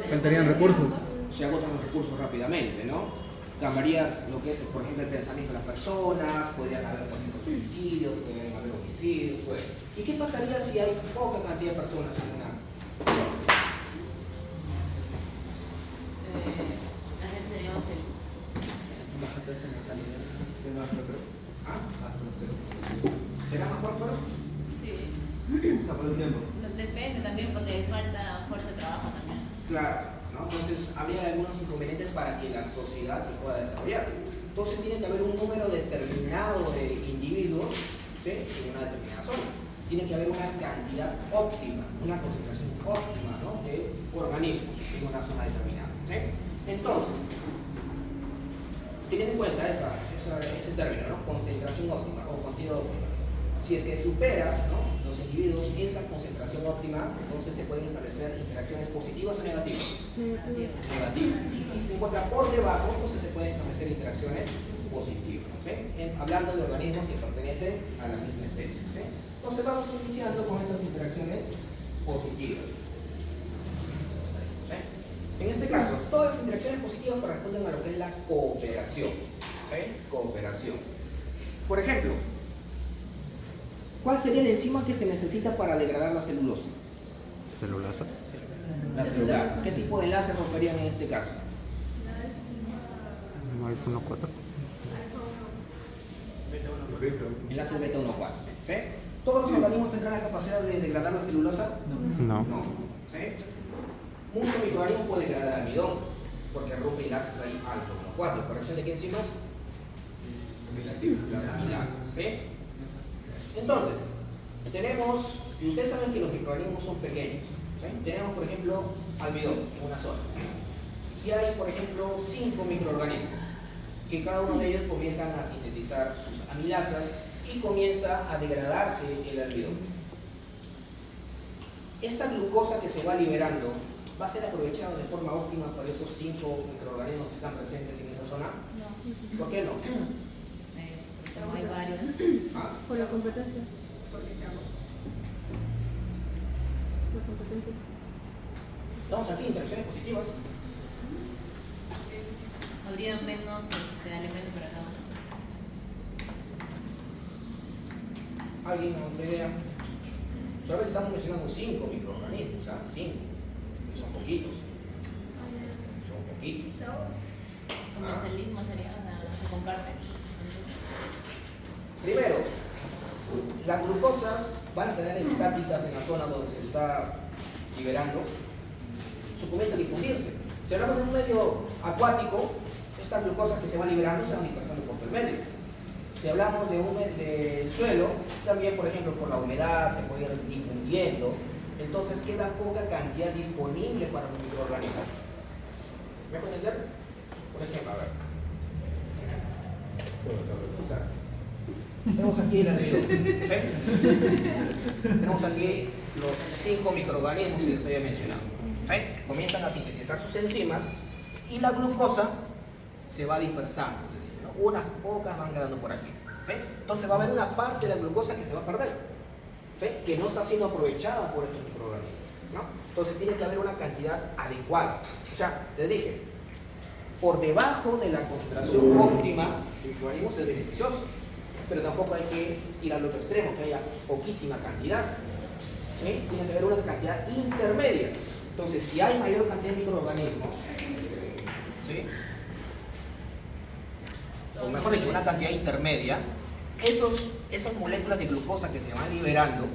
Faltarían recursos. Se agotan los recursos rápidamente, ¿no? Cambiaría lo que es, por ejemplo, el pensamiento de las personas, podrían haber, por ejemplo, suicidios, podrían haber homicidios, pues. ¿Y qué pasaría si hay poca cantidad de personas en una zona? La gente sería más feliz. Baja tasa de natalidad. ¿Ah? ¿Será más próspero? Sí. O sea, por el tiempo. Depende también porque falta fuerza de trabajo también. Claro, ¿no? Entonces habría algunos inconvenientes para que la sociedad se pueda desarrollar. Entonces tiene que haber un número determinado de individuos, ¿sí?, en una determinada zona. Tiene que haber una cantidad óptima, una concentración óptima, ¿no?, de organismos en una zona determinada, ¿sí? Entonces, teniendo en cuenta ese término, ¿no?, concentración óptima o contenido óptimo, si es que supera, ¿no?, los individuos esa concentración óptima, entonces se pueden establecer interacciones positivas o negativas. Negativas. Y si se encuentra por debajo, entonces se pueden establecer interacciones positivas, ¿sí?, hablando de organismos que pertenecen a la misma especie, ¿sí? Entonces vamos iniciando con estas interacciones positivas, ¿sí? En este caso, todas las interacciones positivas corresponden a lo que es la cooperación, ¿sí? Cooperación. Por ejemplo, ¿cuál sería la enzima que se necesita para degradar la celulosa? Celulasa. La celulasa. ¿Qué tipo de enlaces romperían en este caso? Alfa 1,4. Enlaces beta 1,4. ¿Sí? ¿Todos los organismos tendrán la capacidad de degradar la celulosa? No. No. ¿Sí? Muchos microorganismos pueden degradar almidón porque rompe enlaces ahí alfa 1,4. ¿Corrección de qué enzimas? Las amilasas. ¿Sí? Entonces, tenemos, y ustedes saben que los microorganismos son pequeños, ¿sí? Tenemos, por ejemplo, almidón en una zona. Y hay, por ejemplo, 5 microorganismos, que cada uno de ellos comienzan a sintetizar sus amilasas y comienza a degradarse el almidón. Esta glucosa que se va liberando va a ser aprovechada de forma óptima por esos 5 microorganismos que están presentes en esa zona. No. ¿Por qué no? Como hay varios. Ah. Por la competencia. La competencia. Estamos aquí, interacciones positivas. Habría menos alimentos para cada uno. ¿Alguien otra idea? Solamente estamos mencionando 5 microorganismos, ¿ah? 5. Que son poquitos. Son poquitos. Comercialismo sería, o sea, se comparte. Primero, las glucosas van a quedar estáticas en la zona donde se está liberando. Eso comienza a difundirse. Si hablamos de un medio acuático, estas glucosas que se van liberando se van dispersando por todo el medio. Si hablamos del suelo, también, por ejemplo, por la humedad se puede ir difundiendo. Entonces queda poca cantidad disponible para los microorganismos. ¿Me pueden entender? Por ejemplo, a ver. Tenemos aquí el almidón. ¿Sí? Tenemos aquí los 5 microorganismos que les había mencionado. ¿Sí? Comienzan a sintetizar sus enzimas y la glucosa se va dispersando, ¿no? Unas pocas van quedando por aquí, ¿sí? Entonces va a haber una parte de la glucosa que se va a perder, ¿sí?, que no está siendo aprovechada por estos microorganismos, ¿no? Entonces tiene que haber una cantidad adecuada. O sea, les dije, por debajo de la concentración óptima de microorganismos es beneficioso, pero tampoco hay que ir al otro extremo, que haya poquísima cantidad, ¿sí? Tiene que haber una cantidad intermedia. Entonces, si hay mayor cantidad de microorganismos, ¿sí?, o mejor dicho, una cantidad intermedia, esas moléculas de glucosa que se van liberando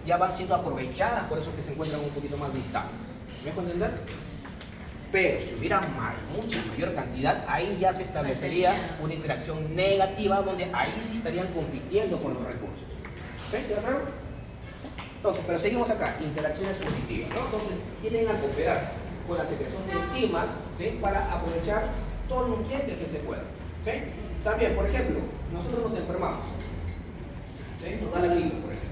ya van siendo aprovechadas por esos que se encuentran un poquito más distantes. ¿Me dejo entender? Pero si hubiera mucha mayor cantidad, ahí ya se establecería una interacción negativa donde ahí sí estarían compitiendo con los recursos. ¿Sí? ¿Queda claro? Entonces, pero seguimos acá, interacciones positivas, ¿no? Entonces, tienden a cooperar con la secreción de enzimas, ¿sí?, para aprovechar todos los nutrientes que se puedan. ¿Sí? También, por ejemplo, nosotros nos enfermamos, ¿sí?, nos da la gripe, por ejemplo.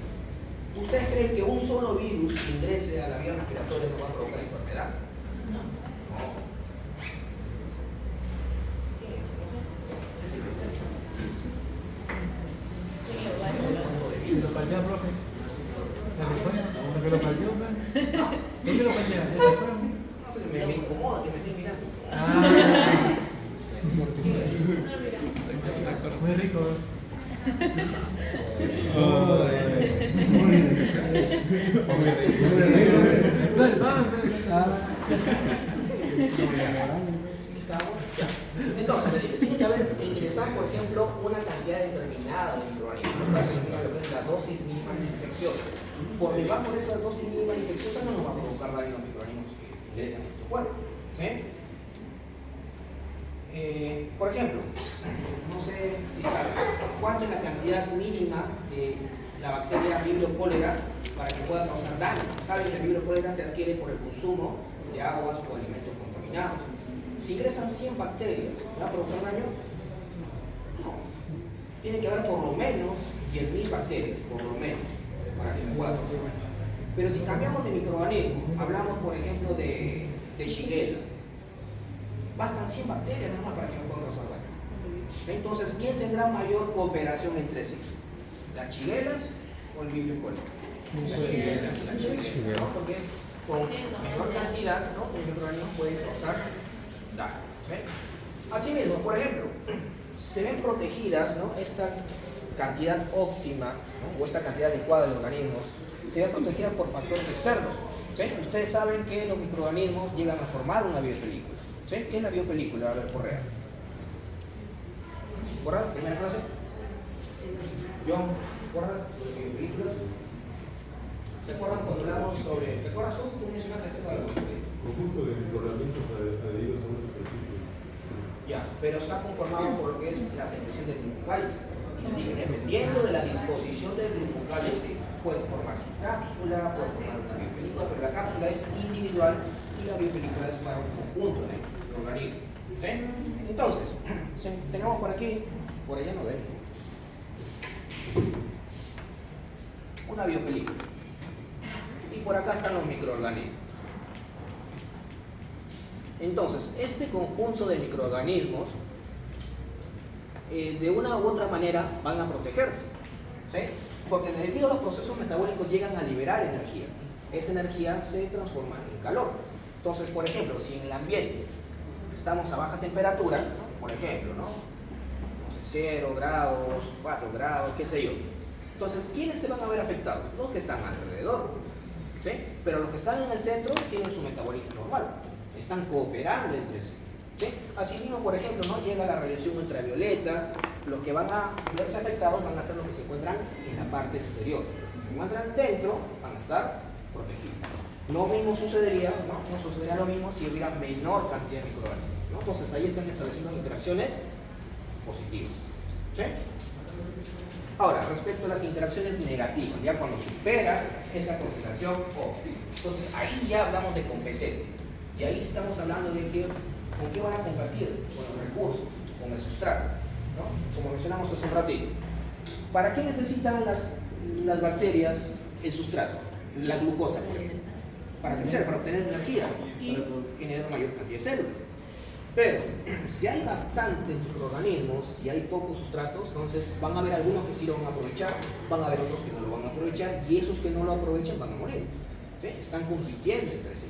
¿Ustedes creen que un solo virus ingrese a la vía respiratoria no va a provocar enfermedad? No. ¿Se lo faltea, profe? ¿Se lo faltea? ¿Por qué lo faltea? ¿Por qué lo faltea? ¿Estamos? Ya. Entonces, le digo, tiene que haber ingresar, por ejemplo, una cantidad determinada de microorganismos. En caso de lo que es la dosis mínima infecciosa. Por debajo de esa dosis mínima infecciosa no nos va a provocar daño a los microorganismos que ingresan a nuestro cuerpo. ¿Sí? Por ejemplo, no sé si saben cuánto es la cantidad mínima de la bacteria Vibrio cólera para que pueda causar daño. Saben que el Vibrio cólera se adquiere por el consumo de aguas o alimentos contaminados. Si ingresan 100 bacterias, ¿me va a provocar daño? No. Tiene que haber por lo menos 10.000 bacterias, por lo menos, para que me pueda causar daño. Pero si cambiamos de microorganismo, hablamos por ejemplo de Shigella, bastan 100 bacterias nomás para que me puedan causar daño. Entonces, ¿quién tendrá mayor cooperación entre sí? ¿Las Shigellas o el Vibrio cólera? Las Shigella, ¿no? Porque con menor cantidad, ¿no?, un microorganismo puede causar daño. ¿Sí? Asimismo, por ejemplo, se ven protegidas, ¿no?, esta cantidad óptima, ¿no?, o esta cantidad adecuada de organismos, se ven protegidas por factores externos. ¿Sí? Ustedes saben que los microorganismos llegan a formar una biopelícula. ¿Sí? ¿Qué es la biopelícula? A ver, Correa. ¿Correa? ¿Primera clase? John, ¿Correa? ¿Biopelículas? ¿Se acuerdan cuando hablamos sobre... ¿Te acuerdas tú? Tú mencionaste algo. Conjunto de microorganismos adheridos a una superficie. Ya, pero está conformado por lo que es la secreción del glucocálice. Y dependiendo de la disposición del glucocálice, puede formar su cápsula, puede formar una biopelícula, pero la cápsula es individual y la biopelícula es para un conjunto de organismos. ¿Sí? Entonces, tenemos por aquí, por allá no ven, una biopelícula. Y por acá están los microorganismos. Entonces, este conjunto de microorganismos, de una u otra manera, van a protegerse. ¿Sí? Porque debido a los procesos metabólicos llegan a liberar energía. Esa energía se transforma en calor. Entonces, por ejemplo, si en el ambiente estamos a baja temperatura, ¿no?, por ejemplo, ¿no?, 0 grados, 4 grados, qué sé yo. Entonces, ¿quiénes se van a ver afectados? Los que están alrededor. ¿Sí? Pero los que están en el centro tienen su metabolismo normal. Están cooperando entre sí. ¿Sí? Asimismo, por ejemplo, ¿no?, llega la radiación ultravioleta. Los que van a verse afectados van a ser los que se encuentran en la parte exterior. Los que se encuentran dentro van a estar protegidos. Lo mismo sucedería, no sucedería lo mismo si hubiera menor cantidad de microorganismos, ¿no? Entonces ahí están estableciendo interacciones positivas. ¿Sí? Ahora, respecto a las interacciones negativas, ya cuando supera esa concentración óptima, entonces ahí ya hablamos de competencia. Y ahí estamos hablando de que, con qué van a competir, con los recursos, con el sustrato, ¿no? Como mencionamos hace un ratito. ¿Para qué necesitan las bacterias el sustrato? La glucosa, por ejemplo. Para crecer, para obtener energía y generar mayor cantidad de células. Pero si hay bastantes microorganismos y hay pocos sustratos, entonces van a haber algunos que sí lo van a aprovechar, van a haber otros que no lo van a aprovechar, y esos que no lo aprovechan van a morir. ¿Sí? Están compitiendo entre sí.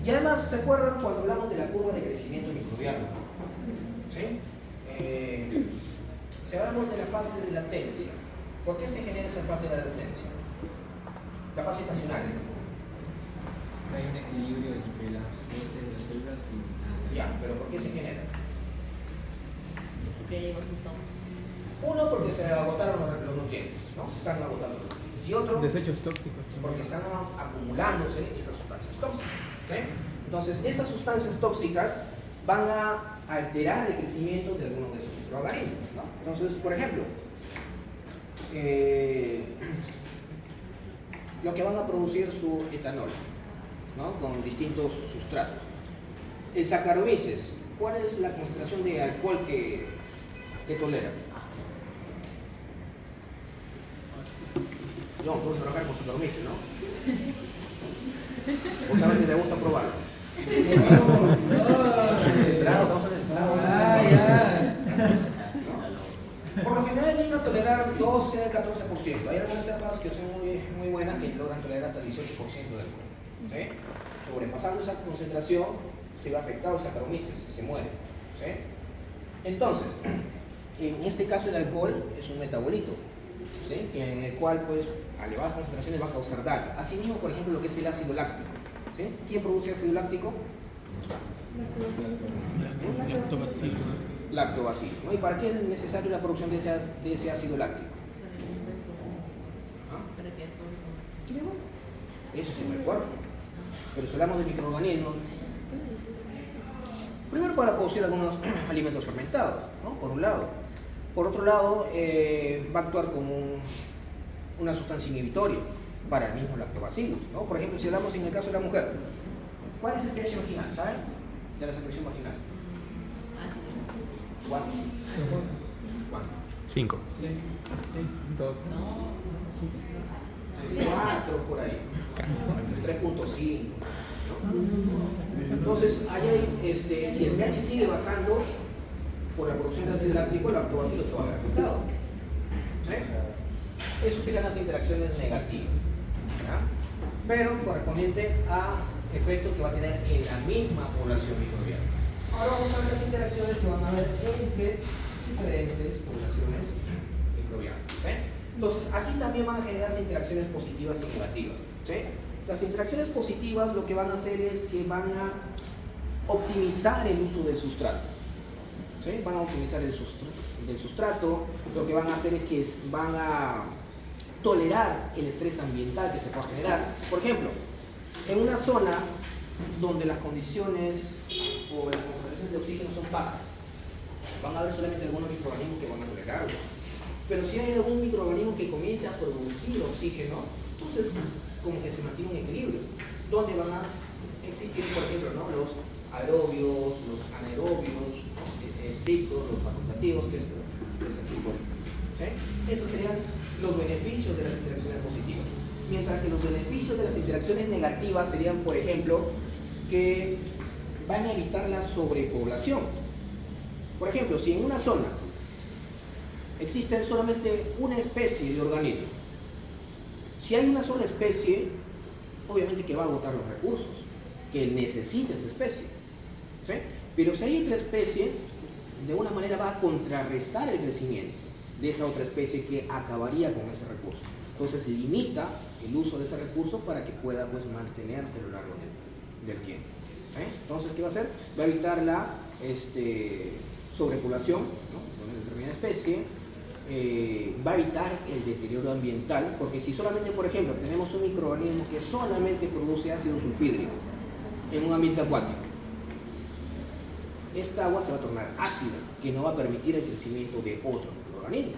Y además, ¿se acuerdan cuando hablamos de la curva de crecimiento microbiano? ¿Sí? Si hablamos de la fase de latencia, ¿por qué se genera esa fase de latencia? La fase estacionaria. Hay un equilibrio entre las muertes de las células y... Ya, pero ¿por qué se genera? Porque llegó su estómago. Uno, porque se agotaron los nutrientes, ¿no? Se están agotando los nutrientes. Y otro, Desechos tóxicos también. porque están acumulándose esas sustancias tóxicas. ¿Sí? Entonces, esas sustancias tóxicas van a alterar el crecimiento de algunos de esos microorganismos, ¿no? Entonces, por ejemplo, lo que van a producir su etanol, ¿no?, con distintos sustratos. El Saccharomyces, ¿cuál es la concentración de alcohol que tolera? No, vamos a trabajar con Saccharomyces, ¿no? ¿O sabes que te gusta probarlo? Claro, estamos en el plano. Por lo general llegan a tolerar 12, 14%. Hay algunas cepas que son muy buenas que logran tolerar hasta 18% de alcohol. ¿Sí? Sobrepasando esa concentración se ve afectado el Saccharomyces, se muere. ¿Sí? Entonces, en este caso el alcohol es un metabolito, ¿sí?, en el cual pues a elevadas concentraciones va a causar daño. Asimismo, por ejemplo, lo que es el ácido láctico. ¿Sí? ¿Quién produce ácido láctico? Lactobacilo. ¿No? ¿Y para qué es necesaria la producción de ese ácido láctico? ¿Ah? Para que después Eso es en el cuerpo. Pero si hablamos de microorganismos, primero para producir algunos alimentos fermentados, ¿no? Por un lado. Por otro lado, va a actuar como una sustancia inhibitoria para el mismo lactobacillus, ¿no? Por ejemplo, si hablamos en el caso de la mujer, ¿cuál es el pH vaginal? ¿Saben? De la secreción vaginal. ¿Cuánto? ¿Cuánto? 5. 4 por ahí. 3.5. ¿no? Entonces, si el pH sigue bajando por la producción de ácido láctico, el lactobacilo se va a ver afectado. ¿Sí? Esas serían las interacciones negativas. ¿Ya? Pero correspondiente a efectos que va a tener en la misma población microbiana. Ahora vamos a ver las interacciones que van a haber entre diferentes poblaciones microbianas. ¿Sí? Entonces, aquí también van a generarse interacciones positivas y negativas. ¿Sí? Las interacciones positivas lo que van a hacer es que van a optimizar el uso del sustrato. ¿Sí? Van a optimizar el sustrato, lo que van a hacer es que van a tolerar el estrés ambiental que se pueda generar. Por ejemplo, en una zona donde las condiciones o las concentraciones de oxígeno son bajas, van a haber solamente algunos microorganismos que van a tolerarlo. Pero si hay algún microorganismo que comience a producir oxígeno, entonces como que se mantiene un equilibrio, donde van a existir, por ejemplo, ¿no? Los aerobios, los anaerobios, ¿no? Estrictos, los facultativos, que es ese tipo. ¿Sí? Esos serían los beneficios de las interacciones positivas. Mientras que los beneficios de las interacciones negativas serían, por ejemplo, que van a evitar la sobrepoblación. Por ejemplo, si en una zona existe solamente una especie de organismo, si hay una sola especie, obviamente que va a agotar los recursos que necesita esa especie. ¿Sí? Pero si hay otra especie, de una manera va a contrarrestar el crecimiento de esa otra especie que acabaría con ese recurso. Entonces se limita el uso de ese recurso para que pueda pues, mantenerse a lo largo del tiempo. ¿Sí? Entonces, ¿qué va a hacer? Va a evitar la sobrepoblación, ¿no? de una determinada especie, va a evitar el deterioro ambiental, porque si solamente, por ejemplo, tenemos un microorganismo que solamente produce ácido sulfídrico en un ambiente acuático, esta agua se va a tornar ácida, que no va a permitir el crecimiento de otro microorganismo.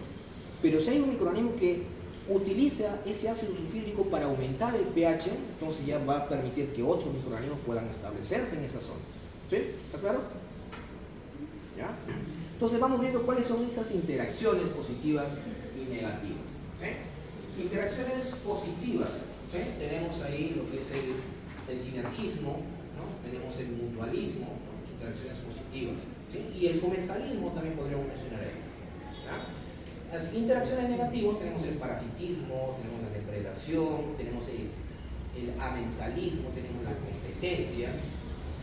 Pero si hay un microorganismo que utiliza ese ácido sulfídrico para aumentar el pH, entonces ya va a permitir que otros microorganismos puedan establecerse en esa zona. ¿Sí? ¿Está claro? ¿Ya? Entonces vamos viendo cuáles son esas interacciones positivas y negativas. ¿Sí? Interacciones positivas. ¿Sí? Tenemos ahí lo que es el sinergismo, ¿no? Tenemos el mutualismo, ¿no? Interacciones positivas. ¿Sí? Y el comensalismo también podríamos mencionar ahí. ¿Ya? Las interacciones negativas tenemos el parasitismo, tenemos la depredación, tenemos el amensalismo, tenemos la competencia.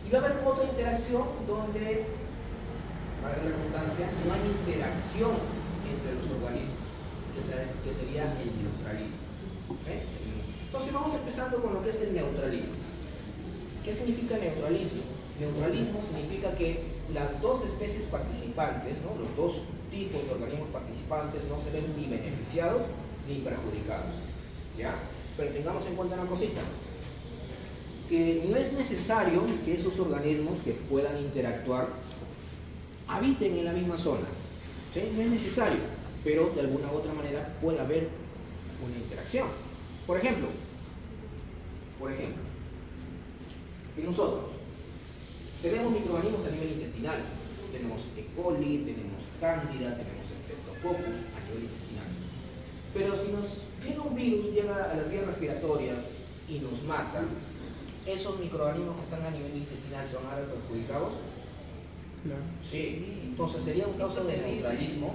Y va a haber otra interacción donde, para la redundancia, no hay interacción entre los organismos, que sería el neutralismo. ¿Sí? Entonces vamos empezando con lo que es el neutralismo. ¿Qué significa neutralismo? Neutralismo significa que las dos especies participantes, ¿no? Los dos tipos de organismos participantes no se ven ni beneficiados ni perjudicados. ¿Ya? Pero tengamos en cuenta una cosita, que no es necesario que esos organismos que puedan interactuar habiten en la misma zona. ¿Sí? No es necesario, pero de alguna u otra manera puede haber una interacción. Por ejemplo, y nosotros tenemos microorganismos a nivel intestinal. Tenemos E. coli, tenemos Cándida, tenemos Streptococcus a nivel intestinal. Pero si nos llega un virus, llega a las vías respiratorias y nos mata, ¿esos microorganismos que están a nivel intestinal se van a ver perjudicados? Claro. Sí. Entonces, ¿sería un caso de neutralismo?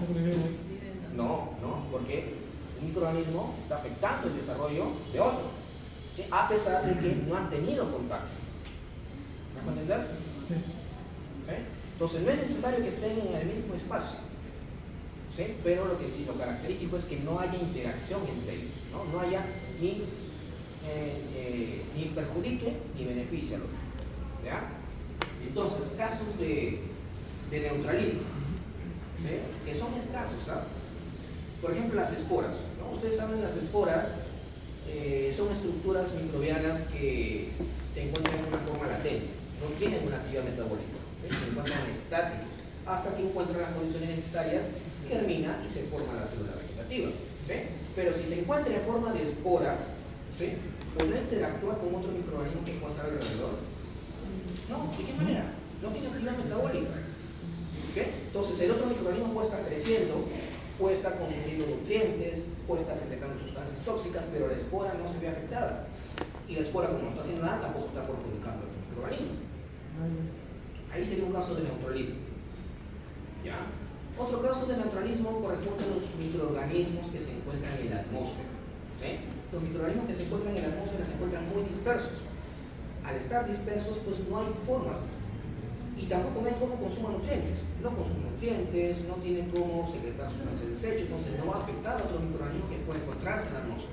No, porque un microorganismo está afectando el desarrollo de otro, ¿sí? A pesar de que no han tenido contacto. ¿Me vas a entender? ¿Sí? Entonces no es necesario que estén en el mismo espacio, ¿sí? Pero lo característico es que no haya interacción entre ellos, no haya ni ni perjudique ni beneficie al otro. ¿Ya? Entonces, casos de neutralismo, ¿sí? Que son escasos, ¿sabes? Por ejemplo, las esporas, ¿no? Ustedes saben, las esporas son estructuras microbianas que se encuentran en una forma latente, no tienen una actividad metabólica, ¿sí? Se encuentran estáticos hasta que encuentran las condiciones necesarias, germina y se forma la célula vegetativa, ¿sí? Pero si se encuentra en forma de espora, ¿sí? ¿Podrá interactuar con otro microorganismo que encuentra alrededor? No, ¿de qué manera? No tiene actividad metabólica. ¿Okay? Entonces el otro microorganismo puede estar creciendo, puede estar consumiendo nutrientes, puede estar secretando sustancias tóxicas, pero la espora no se ve afectada. Y la espora, como no está haciendo nada, tampoco está perjudicando a otro microorganismo. Ahí sería un caso de neutralismo. ¿Ya? Otro caso de neutralismo corresponde a los microorganismos que se encuentran en la atmósfera. ¿Sí? Los microorganismos que se encuentran en la atmósfera se encuentran muy dispersos. Al estar dispersos, pues no hay forma. Y tampoco no hay cómo consuman nutrientes. No consumen nutrientes, no tienen cómo secretar sustancias de desecho, entonces no va a afectar a otro microorganismo que puede encontrarse en la atmósfera.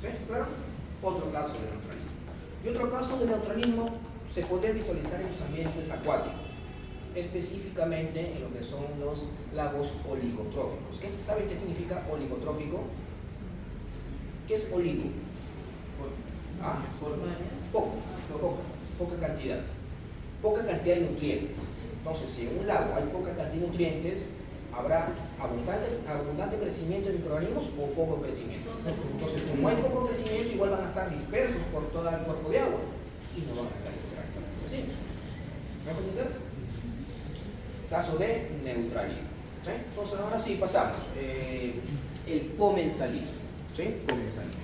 ¿Sí? ¿Claro? Otro caso de neutralismo. Y otro caso de neutralismo se podría visualizar en los ambientes acuáticos, específicamente en lo que son los lagos oligotróficos. ¿Saben qué significa oligotrófico? ¿Qué es oligo? ¿Ah? Poca cantidad. Poca cantidad de nutrientes. Entonces, si en un lago hay poca cantidad de nutrientes, habrá abundante crecimiento de microorganismos o poco crecimiento. Entonces, como hay poco crecimiento, igual van a estar dispersos por todo el cuerpo de agua y no van a estar interactuando. ¿Sí? ¿Me van a entender? Caso de neutralismo. ¿Sí? Entonces, ahora sí pasamos. El comensalismo. ¿Sí? Comensalismo.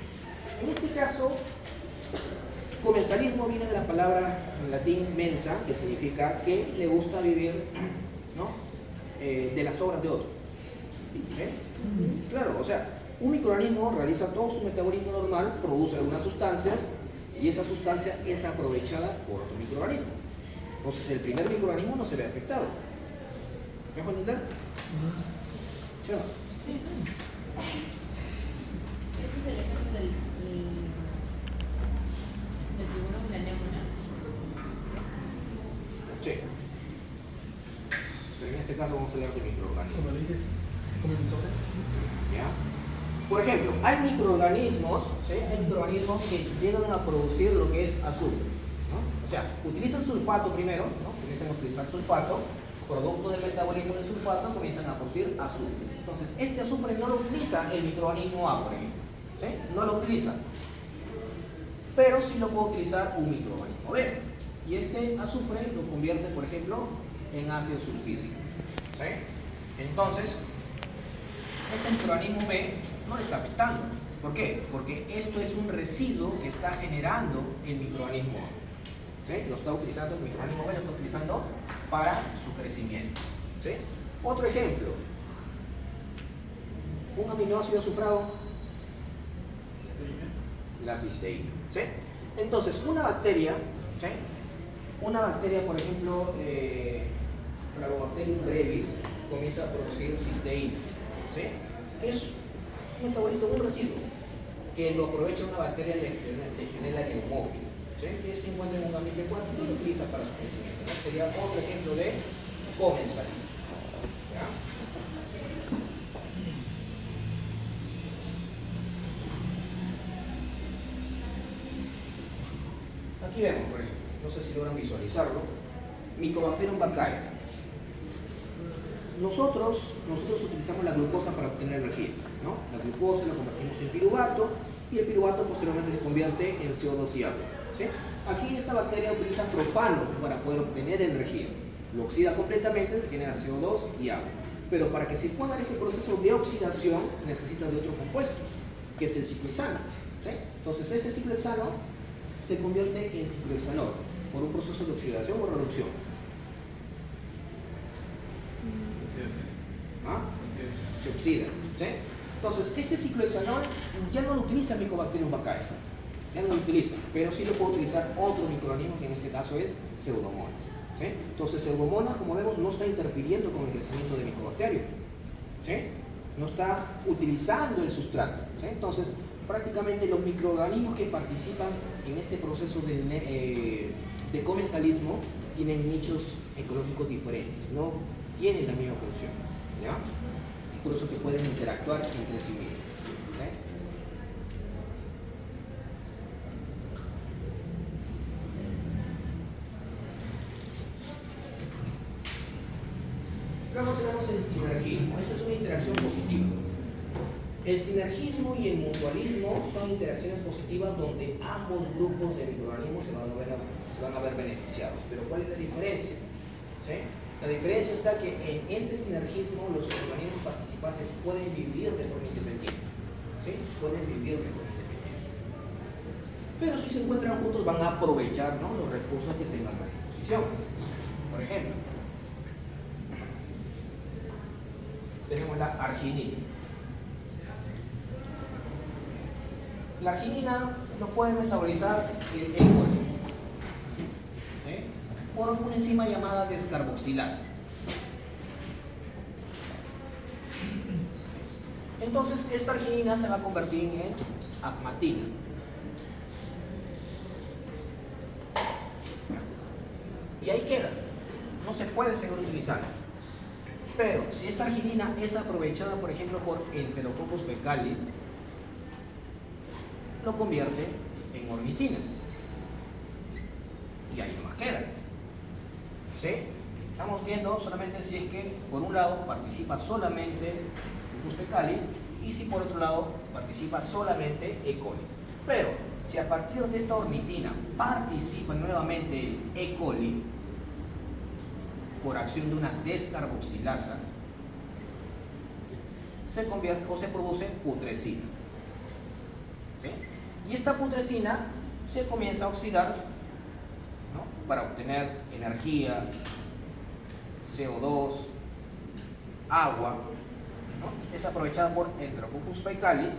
En este caso, comensalismo viene de la palabra en latín mensa, que significa que le gusta vivir, ¿no? De las obras de otro. ¿Sí? Claro, o sea, un microorganismo realiza todo su metabolismo normal, produce algunas sustancias y esa sustancia es aprovechada por otro microorganismo. Entonces el primer microorganismo no se ve afectado. ¿Me dejo entender? ¿Sí o no? Sí. Este es el ejemplo del tiburón, la anémona. Sí. Pero en este caso vamos a hablar de microorganismos. Como le dices, ¿se comen mis obras? ¿Ya? Por ejemplo, hay microorganismos, ¿sí? Hay microorganismos que llegan a producir lo que es azufre, ¿no? O sea, utilizan sulfato primero, ¿no? Comienzan a utilizar sulfato, producto del metabolismo del sulfato comienzan a producir azufre. Entonces, este azufre no lo utiliza el microorganismo A, por ejemplo, ¿sí? No lo utiliza, pero sí lo puede utilizar un microorganismo B. Y este azufre lo convierte, por ejemplo, en ácido sulfídrico, ¿sí? Entonces, este microorganismo B no le está afectando. ¿Por qué? Porque esto es un residuo que está generando el microorganismo A. ¿Sí? Lo está utilizando, el microorganismo B lo está utilizando para su crecimiento. ¿Sí? Otro ejemplo, un aminoácido azufrado, la cisteína. ¿Sí? Entonces, una bacteria, ¿sí? Una bacteria, por ejemplo, Phlebobacterium brevis, comienza a producir cisteína, ¿sí? Que es un metabolito muy residuo, que lo aprovecha una bacteria Legionella pneumófila, ¿sí? Que se encuentra en un ambiente acuático y lo utiliza para su crecimiento, ¿no? Sería otro ejemplo de comensalismo. ¿Ya? Aquí vemos, por ejemplo, no sé si logran visualizarlo, Mycobacterium vaccae. Nosotros utilizamos la glucosa para obtener energía, ¿no? La glucosa la convertimos en piruvato y el piruvato posteriormente se convierte en CO2 y agua, ¿sí? Aquí esta bacteria utiliza propano para poder obtener energía. Lo oxida completamente, se genera CO2 y agua. Pero para que se pueda dar este proceso de oxidación necesita de otro compuesto, que es el ciclohexano, ¿sí? Entonces este ciclohexano se convierte en ciclohexanol por un proceso de oxidación o reducción. ¿Ah? Se oxida, ¿sí? Entonces este ciclohexanol ya no lo utiliza el Mycobacterium vaccae, ya no lo utiliza, pero sí lo puede utilizar otro microorganismo que en este caso es Pseudomonas, ¿sí? Entonces Pseudomonas, como vemos, no está interfiriendo con el crecimiento del Mycobacterium, ¿sí? No está utilizando el sustrato, ¿sí? Entonces prácticamente los microorganismos que participan en este proceso de comensalismo tienen nichos ecológicos diferentes, no tienen la misma función, ¿ya? Y por eso que pueden interactuar entre sí mismos. ¿Ok? Luego tenemos el sinergismo. Esta es una interacción positiva. El sinergismo y el mutualismo son interacciones positivas donde ambos grupos de microorganismos se van a ver beneficiados. Pero ¿cuál es la diferencia? ¿Sí? La diferencia está que en este sinergismo los organismos participantes pueden vivir de forma independiente. ¿Sí? Pueden vivir de forma independiente. Pero si se encuentran juntos van a aprovechar, ¿no?, los recursos que tengan a disposición. Por ejemplo, tenemos la arginina. La arginina lo puede metabolizar el E. coli, ¿sí?, por una enzima llamada descarboxilasa. Entonces esta arginina se va a convertir en agmatina. Y ahí queda. No se puede seguir utilizando. Pero si esta arginina es aprovechada, por ejemplo, por Enterococcus fecalis, lo convierte en ornitina. Y ahí nomás queda. ¿Sí? Estamos viendo solamente si es que por un lado participa solamente Enterococcus fecalis y si por otro lado participa solamente E. coli. Pero si a partir de esta ornitina participa nuevamente el E. coli por acción de una descarboxilasa, se convierte o se produce putrescina. ¿Sí? Y esta putrescina se comienza a oxidar, ¿no?, para obtener energía, CO2, agua, ¿no? Es aprovechada por Enterococcus fecalis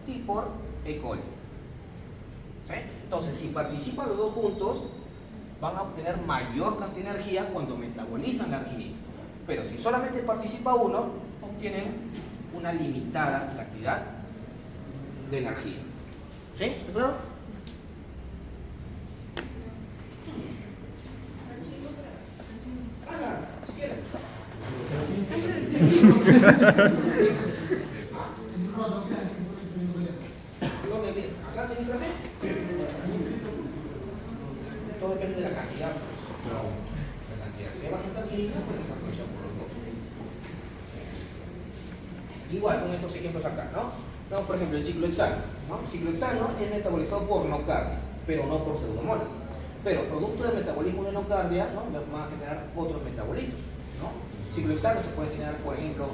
y por E. coli. ¿Sí? Entonces, si participan los dos juntos, van a obtener mayor cantidad de energía cuando metabolizan la arginina. Pero si solamente participa uno, obtienen una limitada cantidad de energía. ¿Sí? ¿Está claro? Haga, si quieres. ¿Dónde vienes? ¿Acá tenés clase? Todo depende de la cantidad. La cantidad. Si hay bastante arginina, puedes aprovechar por los dos. Igual con estos ejemplos acá, ¿no? No, por ejemplo, el ciclohexano, ¿no? El ciclohexano es metabolizado por nocardia, pero no por pseudomonas. Pero producto del metabolismo de nocardia, ¿no?, van a generar otros metabolismos, ¿no? Ciclohexano se puede generar, por ejemplo,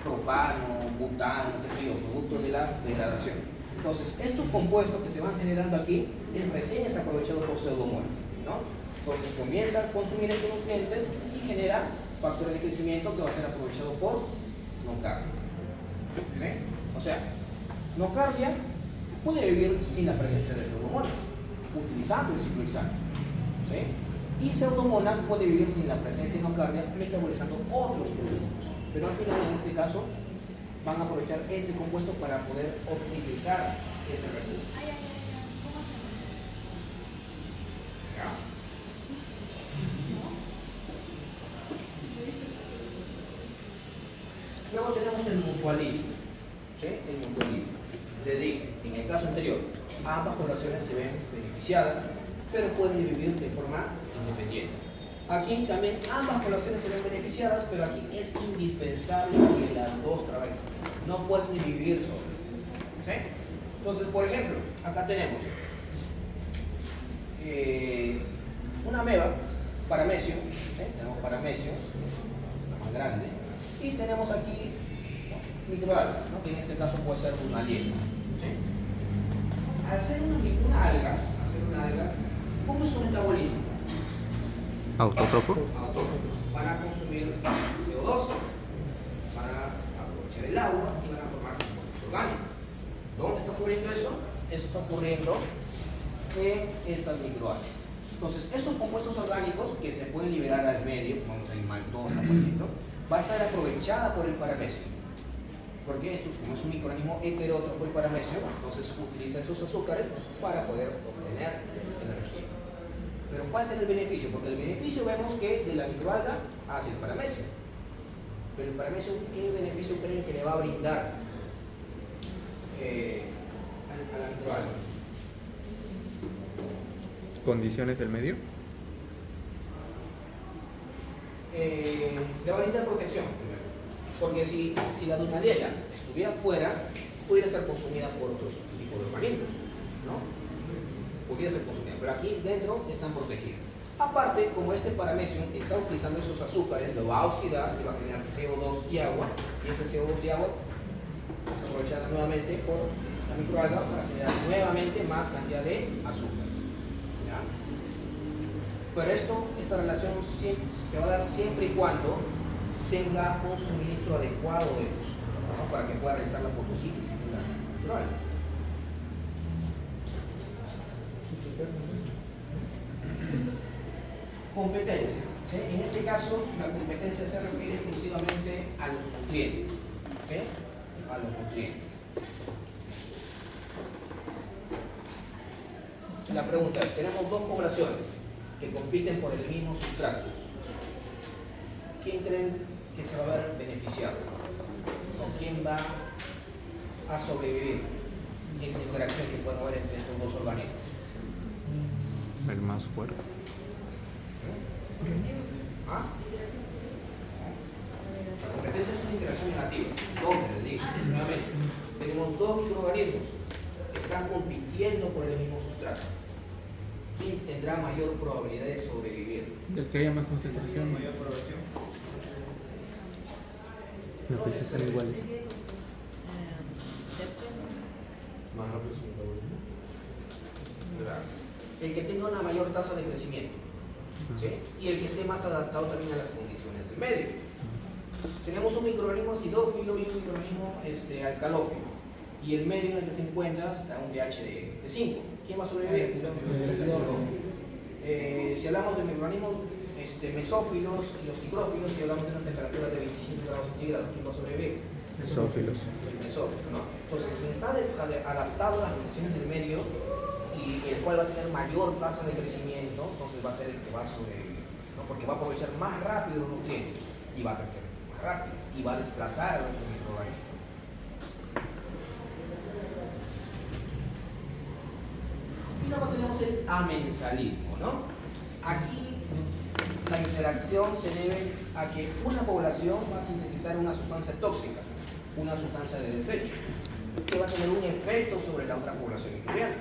propano, butano, qué sé yo, producto de la degradación. Entonces, estos compuestos que se van generando aquí recién es aprovechado por pseudomonas, ¿no? Entonces comienza a consumir estos nutrientes y genera factores de crecimiento que va a ser aprovechado por nocardia. ¿Sí? O sea, nocardia puede vivir sin la presencia de pseudomonas, utilizando el ciclohexano. ¿Sí? Y pseudomonas puede vivir sin la presencia de nocardia, metabolizando otros productos. Pero al final, en este caso, van a aprovechar este compuesto para poder optimizar ese recurso. ¿Ya? Luego tenemos el mutualismo. ¿Sí? El mutualismo. Le dije, en el caso anterior, ambas poblaciones se ven beneficiadas, pero pueden vivir de forma independiente. Aquí también ambas poblaciones se ven beneficiadas, pero aquí es indispensable que las dos trabajen. No pueden vivir solas. ¿Sí? Entonces, por ejemplo, acá tenemos una ameba, paramecio, ¿sí? Tenemos paramecio, la más grande, y tenemos aquí, ¿no?, microalgas, ¿no?, que en este caso puede ser una aliena. ¿Sí? Al ser una alga, ¿cómo es su metabolismo? Autótrofo. Van a consumir CO2, van a aprovechar el agua y van a formar compuestos orgánicos. ¿Dónde está ocurriendo eso? Eso está ocurriendo en estas microalgas. Entonces, esos compuestos orgánicos que se pueden liberar al medio, vamos a ir maltosa, por ejemplo, va a ser aprovechada por el paramecio. Porque esto, como es un microorganismo heterótrofo el paramecio, entonces utiliza esos azúcares para poder obtener energía. Pero ¿cuál es el beneficio? Porque el beneficio vemos que de la microalga hacia el paramecio. Pero el paramecio, ¿qué beneficio creen que le va a brindar a la microalga? ¿Condiciones del medio? Le va a brindar protección primero. Porque si la Dunaliella estuviera fuera, pudiera ser consumida por otros tipos de organismos, ¿no? Pudiera ser consumida, pero aquí dentro están protegidos. Aparte, como este paramecio está utilizando esos azúcares, lo va a oxidar, se va a generar CO2 y agua, y ese CO2 y agua se aprovechará nuevamente por la microalga para generar nuevamente más cantidad de azúcar. ¿Ya? Pero esta relación se va a dar siempre y cuando tenga un suministro adecuado de luz, ¿no? Para que pueda realizar la fotosíntesis de la microalga. Competencia. ¿Sí? En este caso, la competencia se refiere exclusivamente a los nutrientes. ¿Sí? A los nutrientes. La pregunta es, tenemos dos poblaciones que compiten por el mismo sustrato. ¿Quién creen que se va a ver beneficiado? ¿O quién va a sobrevivir en esa interacción que puede haber entre estos dos organismos? El más fuerte. ¿Ah? La competencia es una interacción negativa. ¿Dónde? Les digo, nuevamente. Tenemos dos microorganismos que están compitiendo por el mismo sustrato. ¿Quién tendrá mayor probabilidad de sobrevivir? Del que haya más concentración. Mayor población. No, pues están iguales. Más rápido su metabolismo. El que tenga una mayor tasa de crecimiento, ¿sí? Y el que esté más adaptado también a las condiciones del medio. Tenemos un microorganismo acidófilo y un microorganismo alcalófilo, y el medio en el que se encuentra está un pH de 5. ¿Quién va a sobrevivir? El acidófilo. Si hablamos de microorganismos mesófilos y los ciclófilos, si hablamos de una temperatura de 25 grados centígrados, ¿quién va a sobrevivir? Mesófilos. El mesófilo, ¿no? Entonces, quien está adaptado a las condiciones del medio y el cual va a tener mayor tasa de crecimiento, entonces va a ser el que va a sobrevivir, ¿no? Porque va a aprovechar más rápido los nutrientes y va a crecer más rápido y va a desplazar a otros microorganismos. Y luego tenemos el amensalismo, ¿no? Aquí la interacción se debe a que una población va a sintetizar una sustancia tóxica, una sustancia de desecho, que va a tener un efecto sobre la otra población microbiana.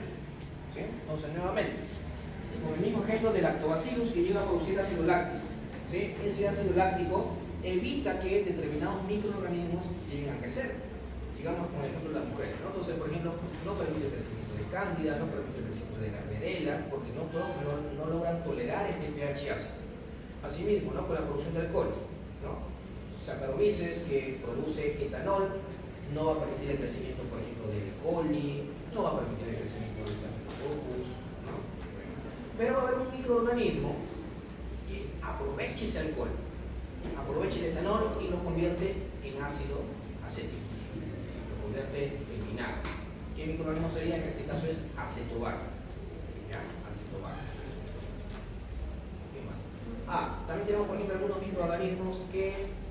¿Sí? Entonces, nuevamente, con el mismo ejemplo del lactobacillus que llega a producir ácido láctico, ¿sí? Ese ácido láctico evita que determinados microorganismos lleguen a crecer. Digamos, por ejemplo, las mujeres, ¿no? Entonces, por ejemplo, no permite el crecimiento de cándida, no permite el crecimiento de gardnerella, porque no logran tolerar ese pH ácido. Asimismo, ¿no? Con la producción de alcohol, ¿no? Saccharomyces que produce etanol no va a permitir el crecimiento, por ejemplo, de E. coli, no va a permitir el crecimiento de Staphylococcus, ¿no? Pero va a haber un microorganismo que aproveche ese alcohol, aproveche el etanol y lo convierte en ácido acético, lo convierte en vinagre. ¿Qué microorganismo sería? En este caso es acetobac. ¿Ya? Acetobac. ¿Qué más? También tenemos, por ejemplo, algunos microorganismos que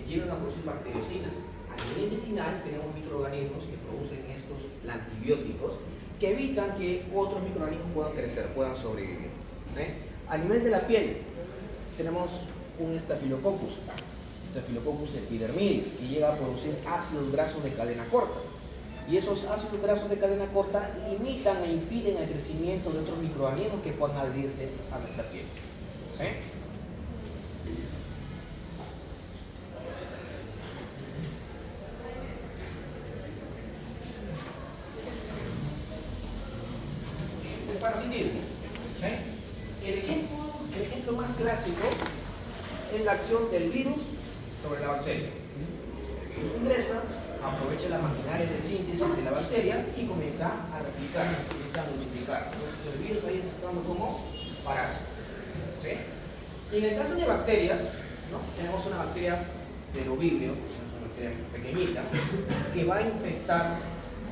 llegan a producir bacteriocinas. A nivel intestinal tenemos microorganismos que producen estos antibióticos que evitan que otros microorganismos puedan crecer, puedan sobrevivir. ¿Sí? A nivel de la piel tenemos un Staphylococcus epidermidis, que llega a producir ácidos grasos de cadena corta. Y esos ácidos grasos de cadena corta limitan e impiden el crecimiento de otros microorganismos que puedan adherirse a nuestra piel. ¿Sí? El parasitismo. ¿Sí? El ejemplo más clásico es la acción del virus sobre la bacteria. El virus ingresa, aprovecha la maquinaria de síntesis de la bacteria y comienza a replicarse, comienza a multiplicar. Entonces, el virus ahí está actuando como parásito. ¿Sí? Y en el caso de bacterias, ¿no? Tenemos una bacteria Perovibrio, bacteria pequeñita, que va a infectar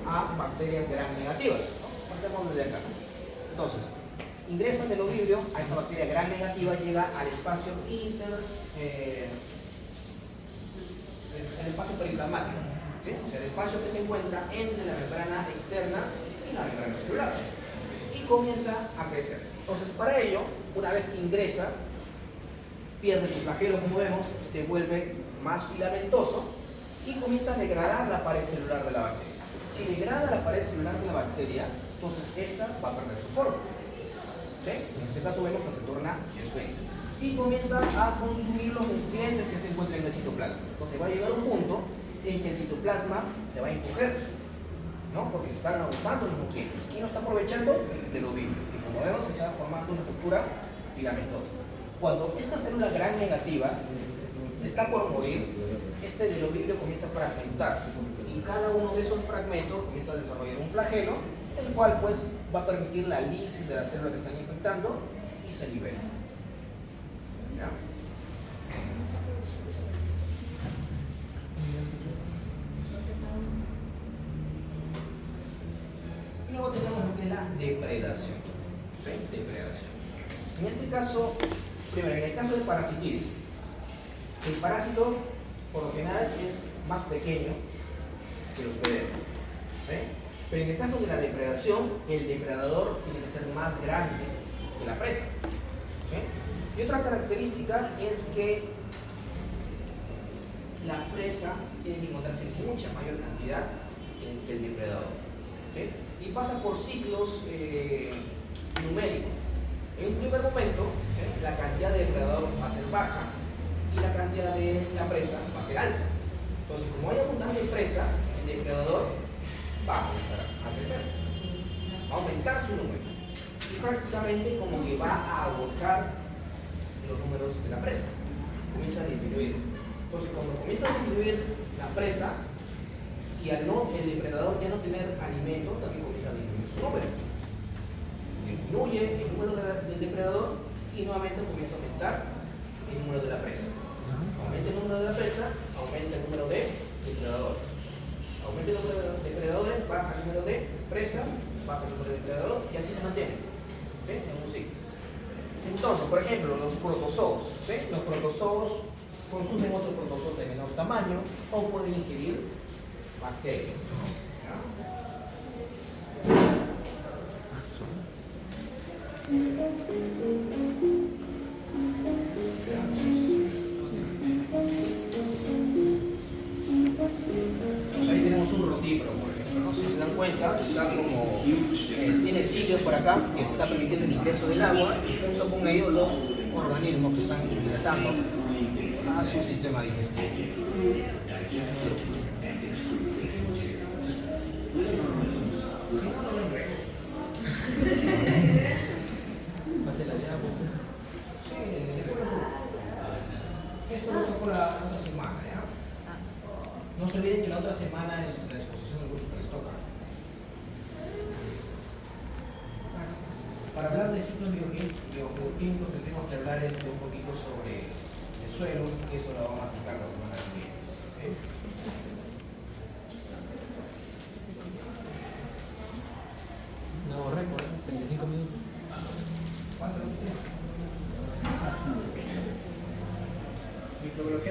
a bacterias gram negativas, ¿no? Partamos desde acá. Entonces, ingresa del ovilio a esta bacteria gram negativa, llega al espacio el espacio periplasmático, ¿sí? O sea, el espacio que se encuentra entre la membrana externa y la membrana celular, y comienza a crecer. Entonces, para ello, una vez que ingresa, pierde su flagelo, como vemos, se vuelve más filamentoso y comienza a degradar la pared celular de la bacteria. Si degrada la pared celular de la bacteria, entonces esta va a perder su forma, ¿sí? En este caso vemos que se torna esférica y comienza a consumir los nutrientes que se encuentran en el citoplasma. Entonces va a llegar un punto en que el citoplasma se va a encoger, ¿no? Porque se están agotando los nutrientes y no está aprovechando del ovilio. Y como vemos, se está formando una estructura filamentosa. Cuando esta célula gram negativa está por morir, este del ovilio comienza a fragmentarse y cada uno de esos fragmentos comienza a desarrollar un flagelo, el cual pues va a permitir la lisis de la célula que están infectando y se libera. ¿Ya? Y luego tenemos lo que es la depredación, ¿sí? Depredación. En este caso, primero, en el caso del parasitismo, el parásito por lo general es más pequeño que los pederos, ¿sí? Pero en el caso de la depredación, el depredador tiene que ser más grande que la presa, ¿sí? Y otra característica es que la presa tiene que encontrarse en mucha mayor cantidad que el depredador, ¿sí? Y pasa por ciclos numéricos. En un primer momento, ¿sí?, la cantidad de depredador va a ser baja y la cantidad de la presa va a ser alta. Entonces, como hay abundancia de presa, el depredador va a comenzar a crecer, va a aumentar su número y prácticamente como que va a agotar los números de la presa, comienza a disminuir. Entonces, cuando comienza a disminuir la presa y al el depredador ya no tener alimento, también comienza a disminuir su número. Disminuye el número del depredador y nuevamente comienza a aumentar el número de la presa. Aumenta el número de la presa, aumenta el número de depredadores. Aumenta el número de depredadores, baja el número de presa, baja el número de depredador y así se mantiene, ¿sí?, en un ciclo. Entonces, por ejemplo, los protozoos, ¿sí? Los protozoos consumen otros protozoos de menor tamaño o pueden ingerir bacterias, ¿ya? Pues ahí tenemos un rotífero, por ejemplo, ¿no? Si se dan cuenta, está como tiene cilios por acá que está permitiendo el ingreso del agua y junto con ello los organismos que están ingresando a su sistema digestivo. Pase la diablo. Esto lo toco la otra semana, ¿ya? No se olviden que la otra semana es la exposición del grupo que les toca. Para hablar de ciclos biogeoquímicos tendremos que hablar de un poquito sobre el suelo, que eso lo vamos a aplicar la semana que viene. ¿Okay? No, récord, 35 minutos. ¿Cuánto? Microbiología